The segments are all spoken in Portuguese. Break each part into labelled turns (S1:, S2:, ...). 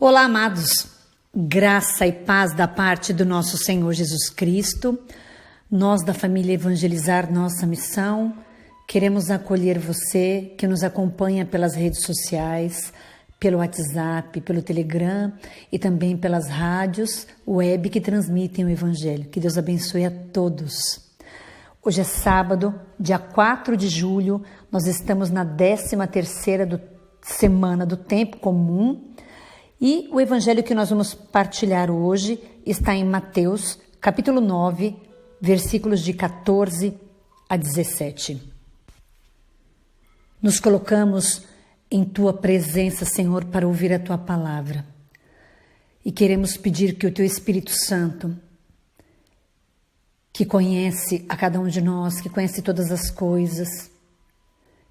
S1: Olá, amados, graça e paz da parte do nosso Senhor Jesus Cristo. Nós da família Evangelizar Nossa Missão queremos acolher você que nos acompanha pelas redes sociais, pelo WhatsApp, pelo Telegram e também pelas rádios web que transmitem o Evangelho. Que Deus abençoe a todos. Hoje é sábado, dia 4 de julho, nós estamos na 13ª semana do Tempo Comum. E o evangelho que nós vamos partilhar hoje está em Mateus, capítulo 9, versículos de 14 a 17. Nos colocamos em Tua presença, Senhor, para ouvir a Tua palavra. E queremos pedir que o Teu Espírito Santo, que conhece a cada um de nós, que conhece todas as coisas,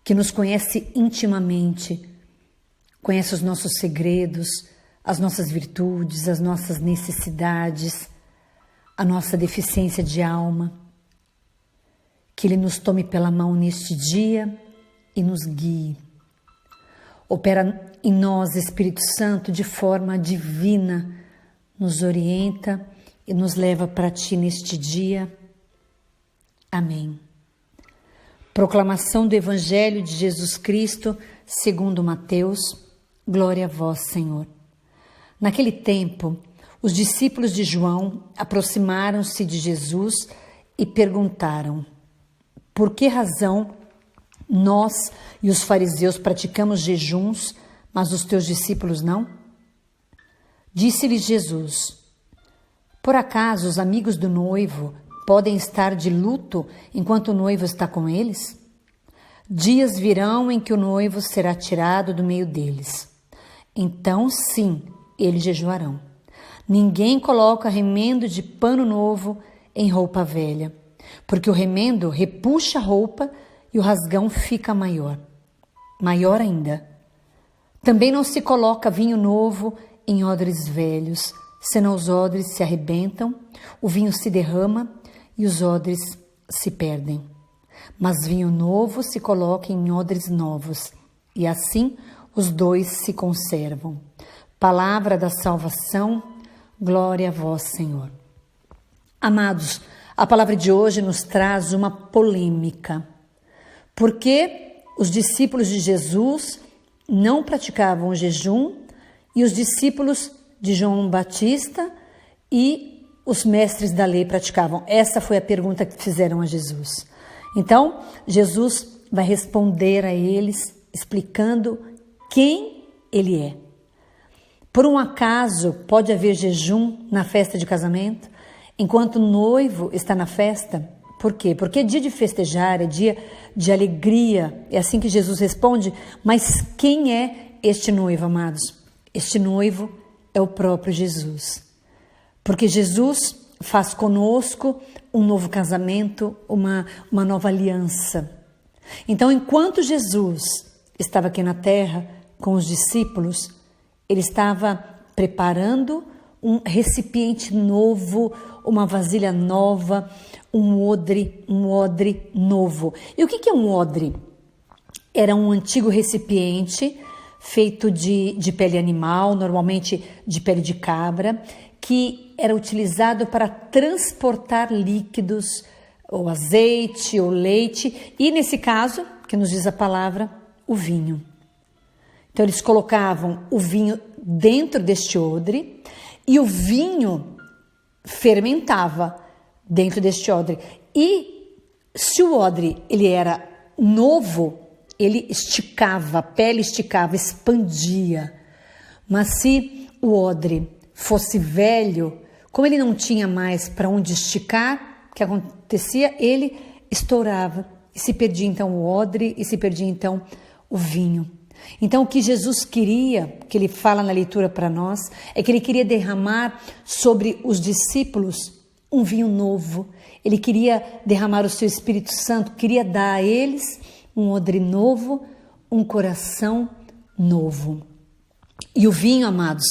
S1: que nos conhece intimamente, conhece os nossos segredos, as nossas virtudes, as nossas necessidades, a nossa deficiência de alma. Que Ele nos tome pela mão neste dia e nos guie. Opera em nós, Espírito Santo, de forma divina, nos orienta e nos leva para Ti neste dia. Amém. Proclamação do Evangelho de Jesus Cristo, segundo Mateus. Glória a vós, Senhor. Naquele tempo, os discípulos de João aproximaram-se de Jesus e perguntaram: por que razão nós e os fariseus praticamos jejuns, mas os teus discípulos não? Disse-lhes Jesus: por acaso os amigos do noivo podem estar de luto enquanto o noivo está com eles? Dias virão em que o noivo será tirado do meio deles. Então, sim, eles jejuarão. Ninguém coloca remendo de pano novo em roupa velha, porque o remendo repuxa a roupa e o rasgão fica maior. Maior ainda. Também não se coloca vinho novo em odres velhos, senão os odres se arrebentam, o vinho se derrama e os odres se perdem. Mas vinho novo se coloca em odres novos, e assim os dois se conservam. Palavra da salvação, glória a vós, Senhor. Amados, a palavra de hoje nos traz uma polêmica, porque os discípulos de Jesus não praticavam o jejum e os discípulos de João Batista e os mestres da lei praticavam. Essa foi a pergunta que fizeram a Jesus. Então, Jesus vai responder a eles explicando quem Ele é. Por um acaso pode haver jejum na festa de casamento, enquanto o noivo está na festa? Por quê? Porque é dia de festejar, é dia de alegria. É assim que Jesus responde. Mas quem é este noivo, amados? Este noivo é o próprio Jesus. Porque Jesus faz conosco um novo casamento, uma nova aliança. Então, enquanto Jesus estava aqui na terra com os discípulos, Ele estava preparando um recipiente novo, uma vasilha nova, um odre novo. E o que é um odre? Era um antigo recipiente feito de pele animal, normalmente de pele de cabra, que era utilizado para transportar líquidos, ou azeite, ou leite, e nesse caso, que nos diz a palavra, o vinho. Então, eles colocavam o vinho dentro deste odre e o vinho fermentava dentro deste odre. E se o odre ele era novo, ele esticava, a pele esticava, expandia. Mas se o odre fosse velho, como ele não tinha mais para onde esticar, o que acontecia? Ele estourava e se perdia então o odre e se perdia então o vinho. Então, o que Jesus queria, que Ele fala na leitura para nós, é que Ele queria derramar sobre os discípulos um vinho novo. Ele queria derramar o seu Espírito Santo, queria dar a eles um odre novo, um coração novo. E o vinho, amados,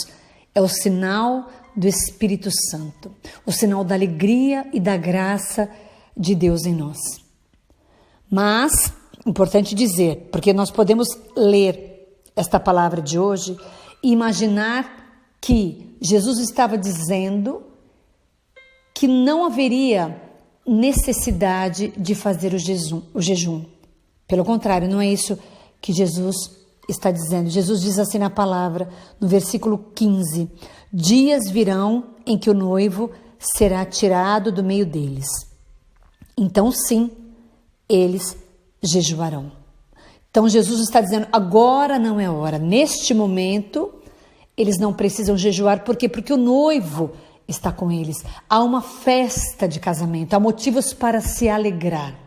S1: é o sinal do Espírito Santo, o sinal da alegria e da graça de Deus em nós. Mas, importante dizer, porque nós podemos ler esta palavra de hoje e imaginar que Jesus estava dizendo que não haveria necessidade de fazer o jejum. Pelo contrário, não é isso que Jesus está dizendo. Jesus diz assim na palavra, no versículo 15: dias virão em que o noivo será tirado do meio deles. Então sim, eles jejuarão. Então Jesus está dizendo, agora não é hora. Neste momento, eles não precisam jejuar. Por quê? Porque o noivo está com eles. Há uma festa de casamento, há motivos para se alegrar.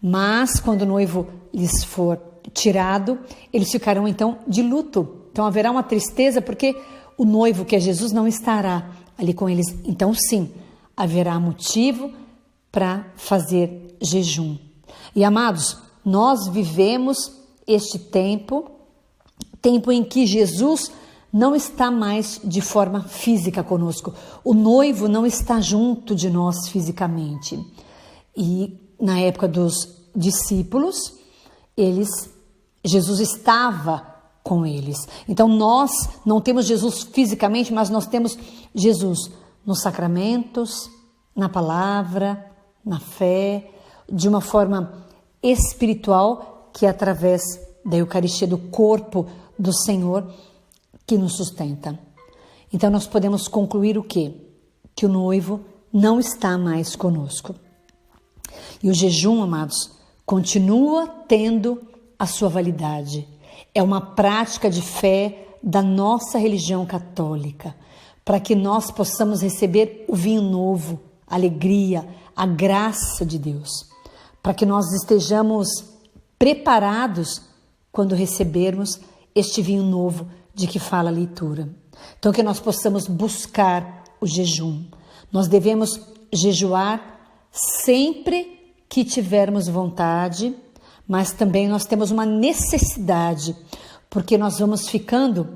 S1: Mas quando o noivo lhes for tirado, eles ficarão então de luto. Então haverá uma tristeza porque o noivo, que é Jesus, não estará ali com eles. Então sim, haverá motivo para fazer jejum. E amados, nós vivemos este tempo em que Jesus não está mais de forma física conosco. O noivo não está junto de nós fisicamente. E na época dos discípulos, Jesus estava com eles. Então nós não temos Jesus fisicamente, mas nós temos Jesus nos sacramentos, na palavra, na fé, de uma forma espiritual, que é através da Eucaristia, do corpo do Senhor, que nos sustenta. Então nós podemos concluir o quê? Que o noivo não está mais conosco. E o jejum, amados, continua tendo a sua validade. É uma prática de fé da nossa religião católica, para que nós possamos receber o vinho novo, a alegria, a graça de Deus, para que nós estejamos preparados quando recebermos este vinho novo de que fala a leitura. Então que nós possamos buscar o jejum. Nós devemos jejuar sempre que tivermos vontade, mas também nós temos uma necessidade, porque nós vamos ficando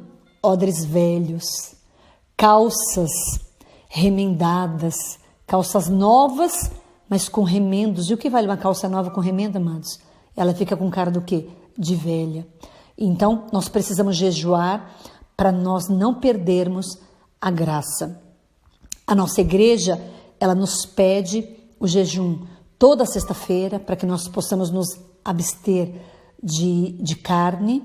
S1: odres velhos, calças remendadas, calças novas, mas com remendos. E o que vale uma calça nova com remendo, amados? Ela fica com cara do quê? De velha. Então, nós precisamos jejuar para nós não perdermos a graça. A nossa igreja, ela nos pede o jejum toda sexta-feira, para que nós possamos nos abster de carne,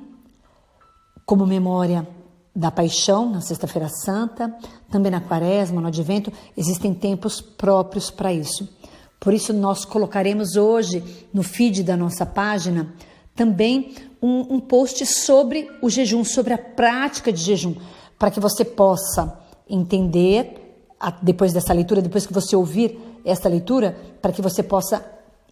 S1: como memória da paixão, na sexta-feira santa, também na quaresma, no advento, existem tempos próprios para isso. Por isso nós colocaremos hoje no feed da nossa página também um post sobre o jejum, sobre a prática de jejum, para que você possa entender, depois dessa leitura, depois que você ouvir esta leitura, para que você possa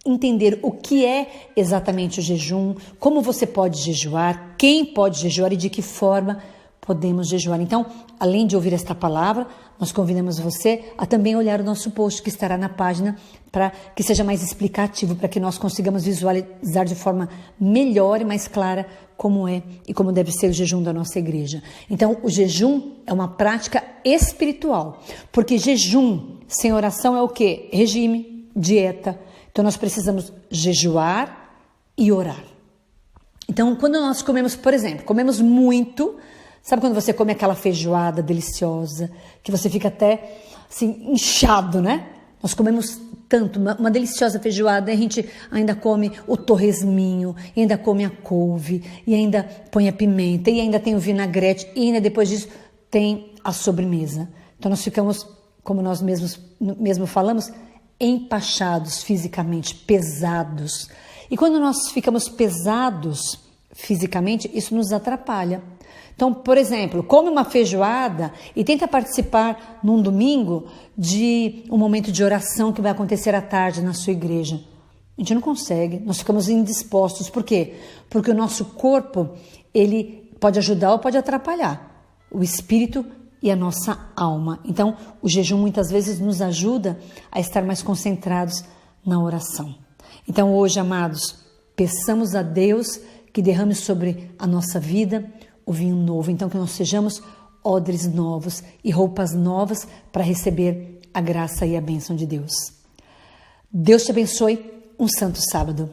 S1: entender o que é exatamente o jejum, como você pode jejuar, quem pode jejuar e de que forma podemos jejuar. Então, além de ouvir esta palavra, nós convidamos você a também olhar o nosso post que estará na página, para que seja mais explicativo, para que nós consigamos visualizar de forma melhor e mais clara como é e como deve ser o jejum da nossa igreja. Então, o jejum é uma prática espiritual, porque jejum sem oração é o quê? Regime, dieta. Então, nós precisamos jejuar e orar. Então, quando nós comemos, por exemplo, comemos muito, sabe quando você come aquela feijoada deliciosa, que você fica até assim, inchado, né? Nós comemos tanto, uma deliciosa feijoada, e a gente ainda come o torresminho, e ainda come a couve, e ainda põe a pimenta, e ainda tem o vinagrete, e ainda depois disso tem a sobremesa. Então nós ficamos, como nós mesmo falamos, empachados fisicamente, pesados. E quando nós ficamos pesados fisicamente, isso nos atrapalha. Então, por exemplo, come uma feijoada e tenta participar num domingo de um momento de oração que vai acontecer à tarde na sua igreja. A gente não consegue, nós ficamos indispostos. Por quê? Porque o nosso corpo, ele pode ajudar ou pode atrapalhar o espírito e a nossa alma. Então, o jejum muitas vezes nos ajuda a estar mais concentrados na oração. Então, hoje, amados, peçamos a Deus que derrame sobre a nossa vida o vinho novo, então que nós sejamos odres novos e roupas novas para receber a graça e a bênção de Deus. Deus te abençoe, um santo sábado.